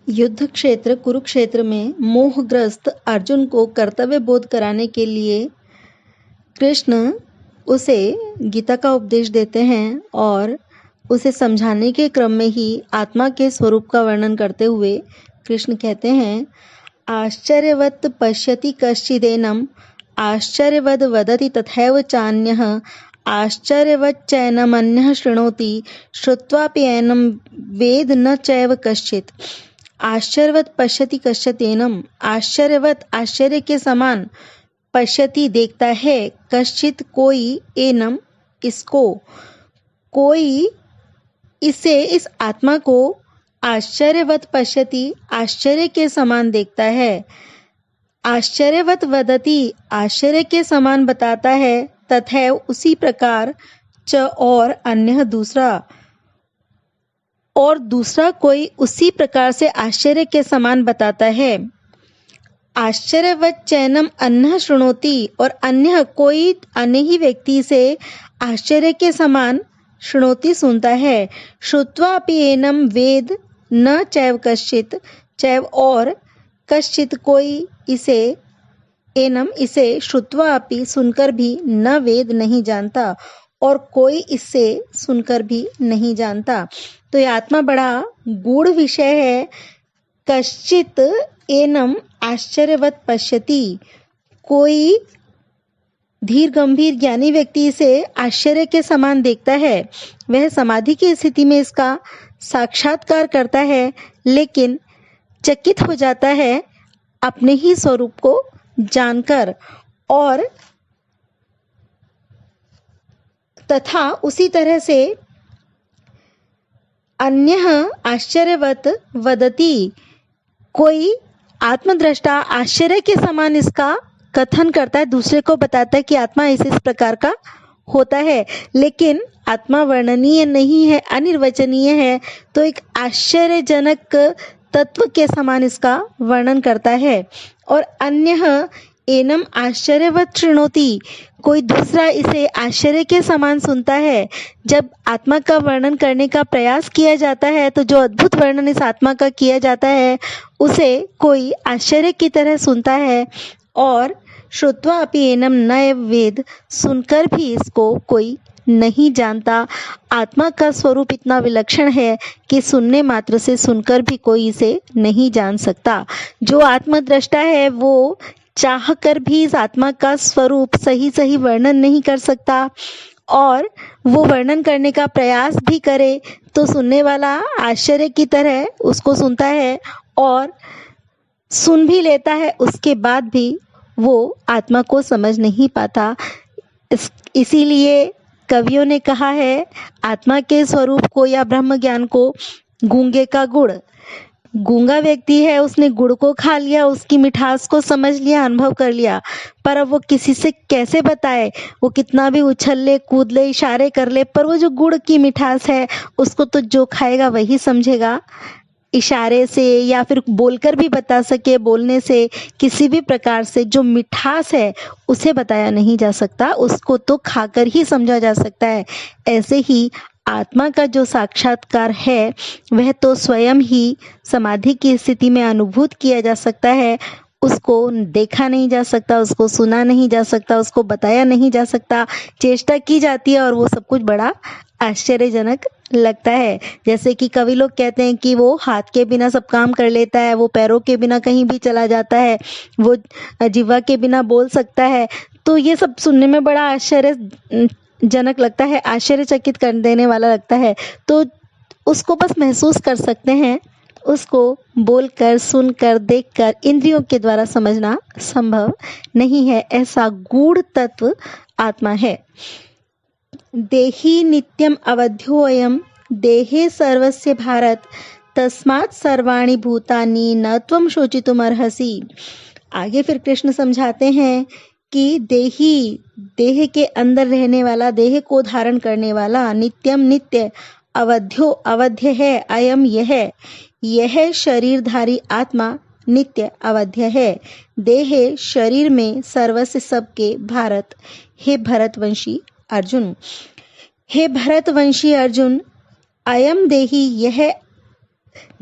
युद्ध क्षेत्र कुरुक्षेत्र में मोहग्रस्त अर्जुन को कर्तव्य बोध कराने के लिए कृष्ण उसे गीता का उपदेश देते हैं और उसे समझाने के क्रम में ही आत्मा के स्वरूप का वर्णन करते हुए कृष्ण कहते हैं, आश्चर्यवत् पश्यति कश्चिदेनम् आश्चर्यवद् वदति तथैव चान्यः आश्चर्यवच्चैनमन्यः शृणोति श्रुत्वापि एनं वेद न चैव कश्चित्। आश्चर्यवत् पश्यति कश्चिदेनम्, आश्चर्यवत् आश्चर्य के समान, पश्यति देखता है, कश्चित कोई, एनम इसको, कोई इसे इस आत्मा को आश्चर्यवत् पश्यति आश्चर्य के समान देखता है, आश्चर्यवत् वदति आश्चर्य के समान बताता है, तथैव उसी प्रकार, च और अन्य दूसरा, और दूसरा कोई उसी प्रकार से आश्चर्य के समान बताता है। आश्चर्यवच्चैनम अन्यः शृणोति, और अन्य कोई अन्य ही व्यक्ति से आश्चर्य के समान शृणोति सुनता है। श्रुत्वापि एनम वेद न चैव कश्चित्, चैव और कश्चित् कोई इसे, एनम इसे, श्रुत्वापि सुनकर भी, न वेद नहीं जानता, और कोई इससे सुनकर भी नहीं जानता। तो ये आत्मा बड़ा गूढ़ विषय है। कश्चित एनम आश्चर्यवत् पश्यति, कोई धीर गंभीर ज्ञानी व्यक्ति इसे आश्चर्य के समान देखता है। वह समाधि की स्थिति में इसका साक्षात्कार करता है, लेकिन चकित हो जाता है अपने ही स्वरूप को जानकर, और तथा उसी तरह से अन्यः आश्चर्यवत् वदति, कोई आत्मदृष्टा आश्चर्य के समान इसका कथन करता है, दूसरे को बताता है कि आत्मा इस प्रकार का होता है, लेकिन आत्मा वर्णनीय नहीं है, अनिर्वचनीय है, तो एक आश्चर्यजनक तत्व के समान इसका वर्णन करता है। और अन्यः एनम आश्चर्यवत् शृणोति, कोई दूसरा इसे आश्चर्य के समान सुनता है। जब आत्मा का वर्णन करने का प्रयास किया जाता है तो जो अद्भुत वर्णन इस आत्मा का किया जाता है उसे कोई आश्चर्य की तरह सुनता है, और श्रुत्वा अपि एनम न वेद, सुनकर भी इसको कोई नहीं जानता। आत्मा का स्वरूप इतना विलक्षण है कि सुनने मात्र से, सुनकर भी कोई इसे नहीं जान सकता। जो आत्मदृष्टा है वो चाह कर भी इस आत्मा का स्वरूप सही सही वर्णन नहीं कर सकता, और वो वर्णन करने का प्रयास भी करे तो सुनने वाला आश्चर्य की तरह उसको सुनता है और सुन भी लेता है, उसके बाद भी वो आत्मा को समझ नहीं पाता। इसीलिए कवियों ने कहा है, आत्मा के स्वरूप को या ब्रह्म ज्ञान को गूंगे का गुड़। गूंगा व्यक्ति है, उसने गुड़ को खा लिया, उसकी मिठास को समझ लिया, अनुभव कर लिया, पर अब वो किसी से कैसे बताए? वो कितना भी उछल ले, कूद ले, इशारे कर ले, पर वो जो गुड़ की मिठास है उसको तो जो खाएगा वही समझेगा। इशारे से या फिर बोलकर भी बता सके, बोलने से, किसी भी प्रकार से जो मिठास है उसे बताया नहीं जा सकता, उसको तो खाकर ही समझा जा सकता है। ऐसे ही आत्मा का जो साक्षात्कार है वह तो स्वयं ही समाधि की स्थिति में अनुभूत किया जा सकता है, उसको देखा नहीं जा सकता, उसको सुना नहीं जा सकता, उसको बताया नहीं जा सकता। चेष्टा की जाती है और वो सब कुछ बड़ा आश्चर्यजनक लगता है। जैसे कि कवि लोग कहते हैं कि वो हाथ के बिना सब काम कर लेता है, वो पैरों के बिना कहीं भी चला जाता है, वो जिह्वा के बिना बोल सकता है। तो ये सब सुनने में बड़ा आश्चर्यजनक लगता है, आश्चर्यचकित कर देने वाला लगता है। तो उसको बस महसूस कर सकते हैं, उसको बोलकर, सुनकर, देखकर, इंद्रियों के द्वारा समझना संभव नहीं है। ऐसा गूढ़ तत्व आत्मा है। देहि नित्यम अवध्योऽयं देहे सर्वस्य भारत, तस्मात् सर्वाणि भूतानि न त्वं शोचितुमर्हसि। आगे फिर कृष्ण समझाते हैं कि देही, देह के अंदर रहने वाला, देह को धारण करने वाला, नित्यम नित्य, अवध्यो अवध्य है, अयम यह शरीरधारी आत्मा नित्य अवध्य है। देह शरीर में, सर्वस्य सबके, भारत, हे भरतवंशी अर्जुन, हे भरतवंशी अर्जुन, अयम देही, यह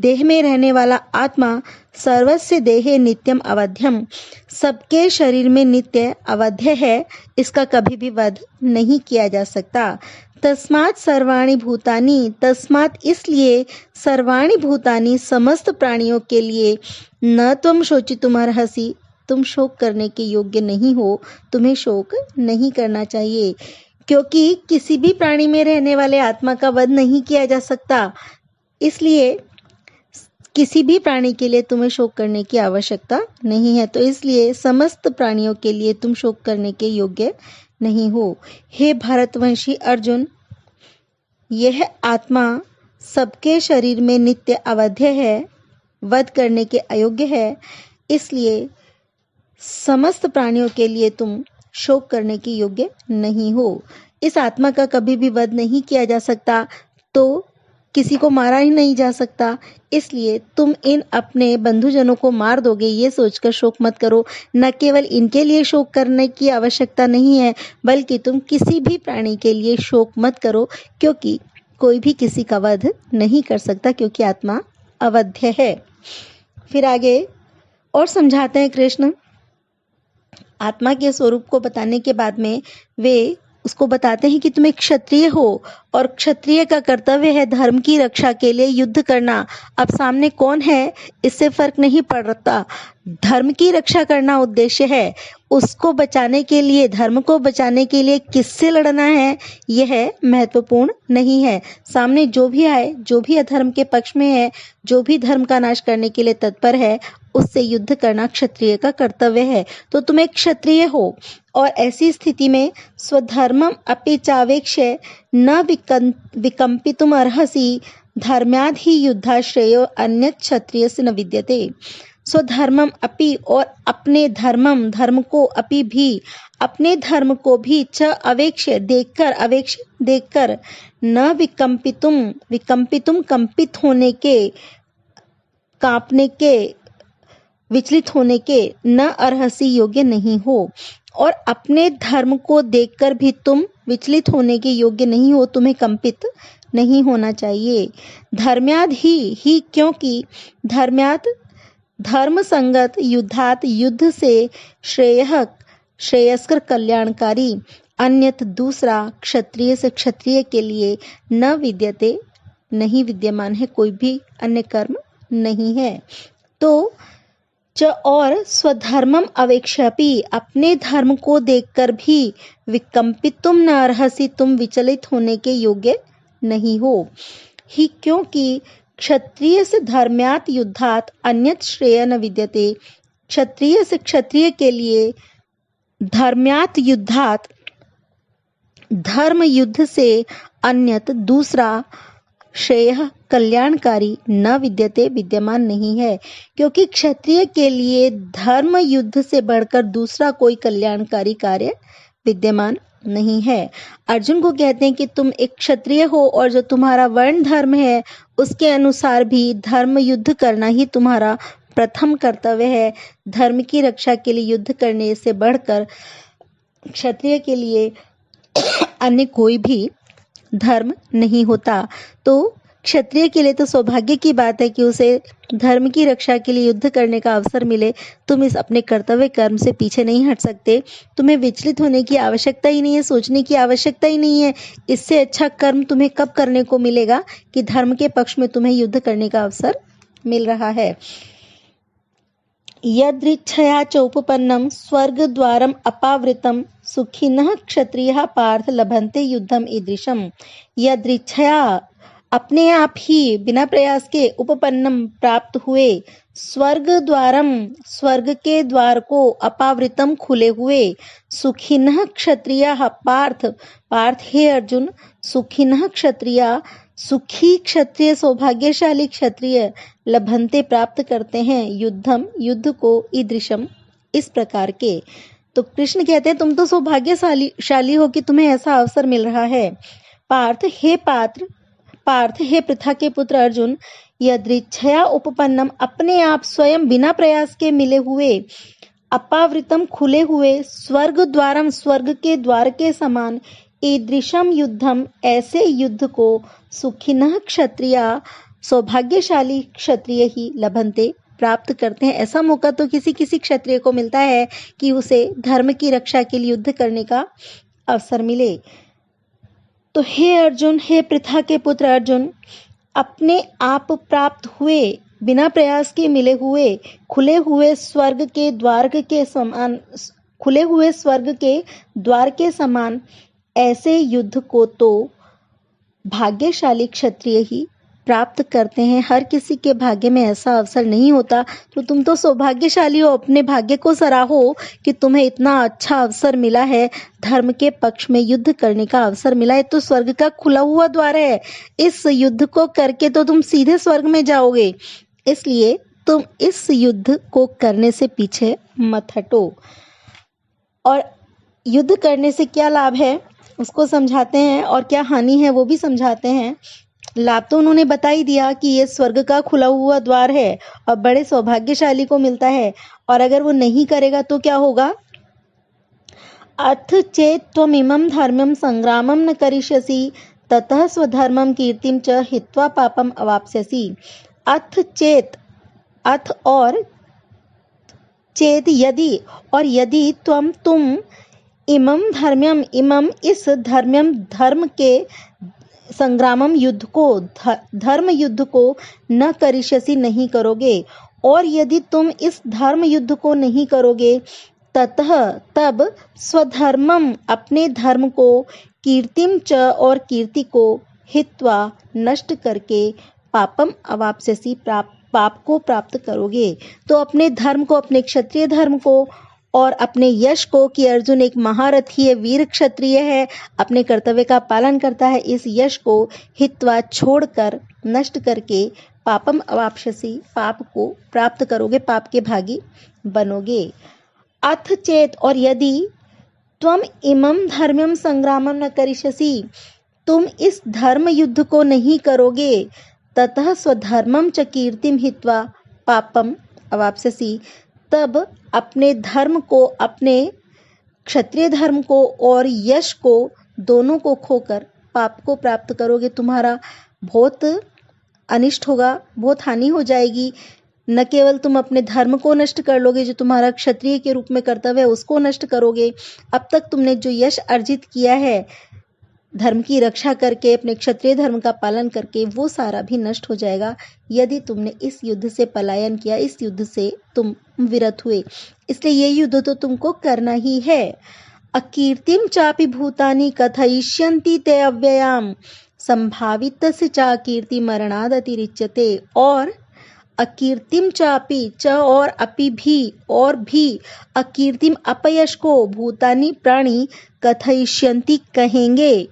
देह में रहने वाला आत्मा सर्वस्य देहे नित्यम अवध्यम, सबके शरीर में नित्य अवध्य है, इसका कभी भी वध नहीं किया जा सकता। तस्मात् सर्वाणि भूतानि, तस्मात् इसलिए सर्वाणि भूतानि समस्त प्राणियों के लिए, न त्वं शोचितुम् अर्हसि, तुम शोक करने के योग्य नहीं हो, तुम्हें शोक नहीं करना चाहिए, क्योंकि किसी भी प्राणी में रहने वाले आत्मा का वध नहीं किया जा सकता, इसलिए किसी भी प्राणी के लिए तुम्हें शोक करने की आवश्यकता नहीं है। तो इसलिए समस्त प्राणियों के लिए तुम शोक करने के योग्य नहीं हो। हे भारतवंशी अर्जुन, यह आत्मा सबके शरीर में नित्य अवध्य है, वध करने के अयोग्य है, इसलिए समस्त प्राणियों के लिए तुम शोक करने के योग्य नहीं हो। इस आत्मा का कभी भी वध नहीं किया जा सकता, तो किसी को मारा ही नहीं जा सकता, इसलिए तुम इन अपने बंधुजनों को मार दोगे, ये सोचकर शोक मत करो। न केवल इनके लिए शोक करने की आवश्यकता नहीं है, बल्कि तुम किसी भी प्राणी के लिए शोक मत करो, क्योंकि कोई भी किसी का वध नहीं कर सकता, क्योंकि आत्मा अवध्य है। फिर आगे और समझाते हैं कृष्ण। आत्मा के स्वरूप को बताने के बाद में वे उसको बताते हैं कि तुम एक क्षत्रिय हो और क्षत्रिय का कर्तव्य है धर्म की रक्षा के लिए युद्ध करना। अब सामने कौन है इससे फर्क नहीं पड़ता, धर्म की रक्षा करना उद्देश्य है। उसको बचाने के लिए, धर्म को बचाने के लिए किससे लड़ना है यह महत्वपूर्ण नहीं है। सामने जो भी आए, जो भी अधर्म के पक्ष में है, जो भी धर्म का नाश करने के लिए तत्पर है, उससे युद्ध करना क्षत्रिय का कर्तव्य है। तो तुम एक क्षत्रिय हो और ऐसी स्थिति में स्वधर्मम अपि चावेक्ष्य न विकम्पितुम अर्हसि, धर्म्याद् हि युद्धाश्रयो अन्यत् क्षत्रियस्य न विद्यते। स्वधर्मम अपि, और अपने धर्मम, धर्म को, अपि भी, अपने धर्म को भी, च अवेक्ष्य देखकर, अवेक्ष्य देखकर, न विकम्पितुम कंपित होने के, कांपने के, विचलित होने के, न अर्हसि योग्य नहीं हो। और अपने धर्म को देखकर भी तुम विचलित होने के योग्य नहीं हो, तुम्हें कंपित नहीं होना चाहिए। धर्म्याद् ही क्योंकि धर्म्यात् धर्म संगत, युद्धात युद्ध से, श्रेयस्कर कल्याणकारी, अन्यथ दूसरा, क्षत्रिय से क्षत्रिय के लिए, न विद्यते नहीं विद्यमान है, कोई भी अन्य कर्म नहीं है। तो च और स्वधर्मम अवेक्ष्यापि, अपने धर्म को देखकर भी, विकम्पितुम न अर्हसि, तुम विचलित होने के योग्य नहीं हो। ही क्योंकि क्षत्रिय से धर्म्यात् युद्धात् अन्यत् श्रेय न विद्यते, क्षत्रिय से क्षत्रिय के लिए धर्म्यात् युद्धात्, धर्म युद्ध से, अन्यत दूसरा, श्रेय कल्याणकारी, न विद्यते विद्यमान नहीं है, क्योंकि क्षत्रिय के लिए धर्म युद्ध से बढ़कर दूसरा कोई कल्याणकारी कार्य विद्यमान नहीं है। अर्जुन को कहते हैं कि तुम एक क्षत्रिय हो और जो तुम्हारा वर्ण धर्म है उसके अनुसार भी धर्म युद्ध करना ही तुम्हारा प्रथम कर्तव्य है। धर्म की रक्षा के लिए युद्ध करने से बढ़कर क्षत्रिय के लिए अन्य कोई भी धर्म नहीं होता। तो क्षत्रिय के लिए तो सौभाग्य की बात है कि उसे धर्म की रक्षा के लिए युद्ध करने का अवसर मिले। तुम इस अपने कर्तव्य कर्म से पीछे नहीं हट सकते, तुम्हें विचलित होने की आवश्यकता ही नहीं है, सोचने की आवश्यकता ही नहीं है। इससे अच्छा कर्म तुम्हें कब करने को मिलेगा कि धर्म के पक्ष में तुम्हें युद्ध करने का अवसर मिल रहा है। यदृच्छया चोपपन्नम स्वर्गद्वारम अपावृतम सुखिनः क्षत्रियः पार्थ लभन्ते युद्धम ईदृशम। यदृच्छया, अपने आप ही बिना प्रयास के, उपपन्नम प्राप्त हुए, स्वर्ग द्वारम, स्वर्ग के द्वार को, अपावृतम खुले हुए, सुखिनः क्षत्रियः पार्थ, पार्थ हे अर्जुन, सुखिनः क्षत्रिय, सुखी क्षत्रिय, सौभाग्यशाली क्षत्रिय, लभन्ते प्राप्त करते हैं, युद्धम युद्ध को, ईदृशम इस प्रकार के। तो कृष्ण कहते हैं तुम तो सौभाग्यशाली हो कि तुम्हें ऐसा अवसर मिल रहा है। पार्थ हे पृथा के पुत्र अर्जुन, यदृच्छया उपपन्नम, अपने आप स्वयं बिना प्रयास के मिले हुए, अपावृतम खुले हुए, स्वर्ग द्वारम, स्वर्ग के द्वार के समान, ईदृशम युद्धम ऐसे युद्ध को, सुखिनः क्षत्रिया, सौभाग्यशाली क्षत्रिय ही लभन्ते, प्राप्त करते हैं। ऐसा मौका तो किसी किसी क्षत्रिय को मिलता है कि उसे धर्म की रक्षा के लिए युद्ध करने का अवसर मिले। तो हे अर्जुन, हे पृथा के पुत्र अर्जुन, अपने आप प्राप्त हुए, बिना प्रयास के मिले हुए, खुले हुए स्वर्ग के द्वार के समान ऐसे युद्ध को तो भाग्यशाली क्षत्रिय ही प्राप्त करते हैं। हर किसी के भाग्य में ऐसा अवसर नहीं होता। तो तुम तो सौभाग्यशाली हो, अपने भाग्य को सराहो कि तुम्हें इतना अच्छा अवसर मिला है, धर्म के पक्ष में युद्ध करने का अवसर मिला है। तो स्वर्ग का खुला हुआ द्वार है, इस युद्ध को करके तो तुम सीधे स्वर्ग में जाओगे। इसलिए तुम इस युद्ध को करने से पीछे मत हटो। और युद्ध करने से क्या लाभ है उसको समझाते हैं, और क्या हानि है वो भी समझाते हैं। लाभ तो उन्होंने बता ही दिया कि ये स्वर्ग का खुला हुआ द्वार है और बड़े सौभाग्यशाली को मिलता है। और अगर वो नहीं करेगा तो क्या होगा? अथ चेत त्वमिमं धर्मं संग्रामं न करिष्यसि ततः स्वधर्मं कीर्तिं च हित्वा पापम अवाप्स्यसि। अथ चेत, अथ और चेत यदि, और यदि तुम इमं धर्म्यम, इमं इस धर्म्यम धर्म के संग्रामम युद्ध को, धर्म युद्ध को न करिष्यसि नहीं करोगे, और यदि तुम इस धर्म युद्ध को नहीं करोगे, ततः तब स्वधर्मम अपने धर्म को, कीर्तिम च और कीर्ति को, हित्वा नष्ट करके, पापम अवाप्स्यसि पाप को प्राप्त करोगे। तो अपने धर्म को, अपने क्षत्रिय धर्म को और अपने यश को कि अर्जुन एक महारथी है, वीर क्षत्रिय है, अपने कर्तव्य का पालन करता है, इस यश को हित्वा छोड़कर, नष्ट करके, पापम अवाप्स्यसि पाप को प्राप्त करोगे, पाप के भागी बनोगे। अथ चेत और यदि त्वम इमं धर्म्यं संग्रामं न करिष्यसि, तुम इस धर्म युद्ध को नहीं करोगे, ततः स्वधर्मं च कीर्तिं हित्वा पापम अवाप्स्यसि, तब अपने धर्म को, अपने क्षत्रिय धर्म को और यश को, दोनों को खोकर पाप को प्राप्त करोगे। तुम्हारा बहुत अनिष्ट होगा, बहुत हानि हो जाएगी। न केवल तुम अपने धर्म को नष्ट कर लोगे, जो तुम्हारा क्षत्रिय के रूप में कर्तव्य है उसको नष्ट करोगे। अब तक तुमने जो यश अर्जित किया है धर्म की रक्षा करके, अपने क्षत्रिय धर्म का पालन करके, वो सारा भी नष्ट हो जाएगा यदि तुमने इस युद्ध से पलायन किया, इस युद्ध से तुम विरत हुए। इसलिए ये युद्ध तो तुमको करना ही है। अकीर्तिम चापि भूतानि कथयिष्यन्ति ते अव्ययाम संभावितस्य च कीर्ति मरणाद अतिरिच्यते। और अकीर्तिम चापि, च और अपि भी, और भी, अकीर्तिम अपयश को, भूतानि प्राणी, कथयिष्यन्ति कहेंगे,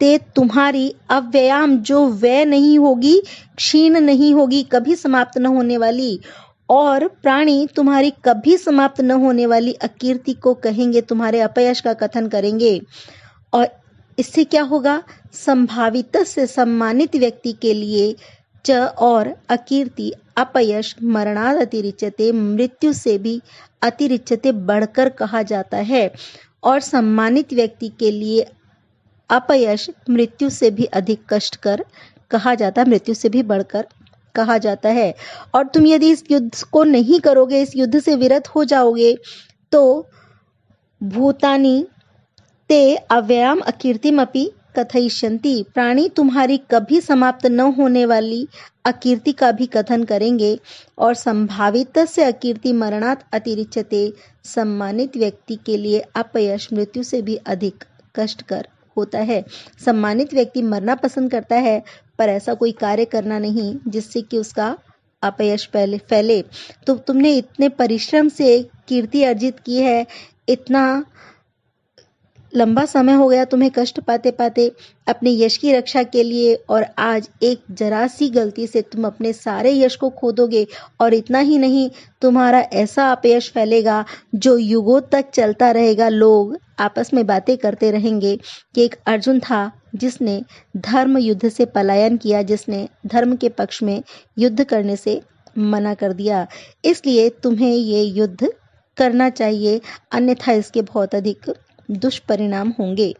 ते तुम्हारी, अव्ययाम जो व्यय नहीं होगी, क्षीण नहीं होगी, कभी समाप्त न होने वाली, और प्राणी तुम्हारी कभी समाप्त न होने वाली अकीर्ति को कहेंगे, तुम्हारे अपयश का कथन करेंगे। और इससे क्या होगा? संभावित से सम्मानित व्यक्ति के लिए च और अकीर्ति, अपयश, मरणाद अतिरिच्यते, मृत्यु से भी अतिरिच्यते बढ़कर कहा जाता है। और सम्मानित व्यक्ति के लिए अपयश मृत्यु से भी अधिक कष्टकर कहा जाता है, मृत्यु से भी बढ़कर कहा जाता है। और तुम यदि इस युद्ध को नहीं करोगे, इस युद्ध से विरत हो जाओगे, तो भूतानि ते अव्ययाम अकीर्तिमपि कथयिष्यन्ति, प्राणी तुम्हारी कभी समाप्त न होने वाली अकीर्ति का भी कथन करेंगे। और संभावित से अकीर्ति मरणात् अतिरिच्यते, सम्मानित व्यक्ति के लिए अपयश मृत्यु से भी अधिक कष्टकर होता है। सम्मानित व्यक्ति मरना पसंद करता है, पर ऐसा कोई कार्य करना नहीं जिससे कि उसका अपयश फैले। तो तुमने इतने परिश्रम से कीर्ति अर्जित की है, इतना लंबा समय हो गया तुम्हें कष्ट पाते पाते अपने यश की रक्षा के लिए, और आज एक जरा सी गलती से तुम अपने सारे यश को खो दोगे। और इतना ही नहीं, तुम्हारा ऐसा अपयश फैलेगा जो युगों तक चलता रहेगा। लोग आपस में बातें करते रहेंगे कि एक अर्जुन था जिसने धर्म युद्ध से पलायन किया, जिसने धर्म के पक्ष में युद्ध करने से मना कर दिया। इसलिए तुम्हें ये युद्ध करना चाहिए, अन्यथा इसके बहुत अधिक दुष्परिणाम होंगे।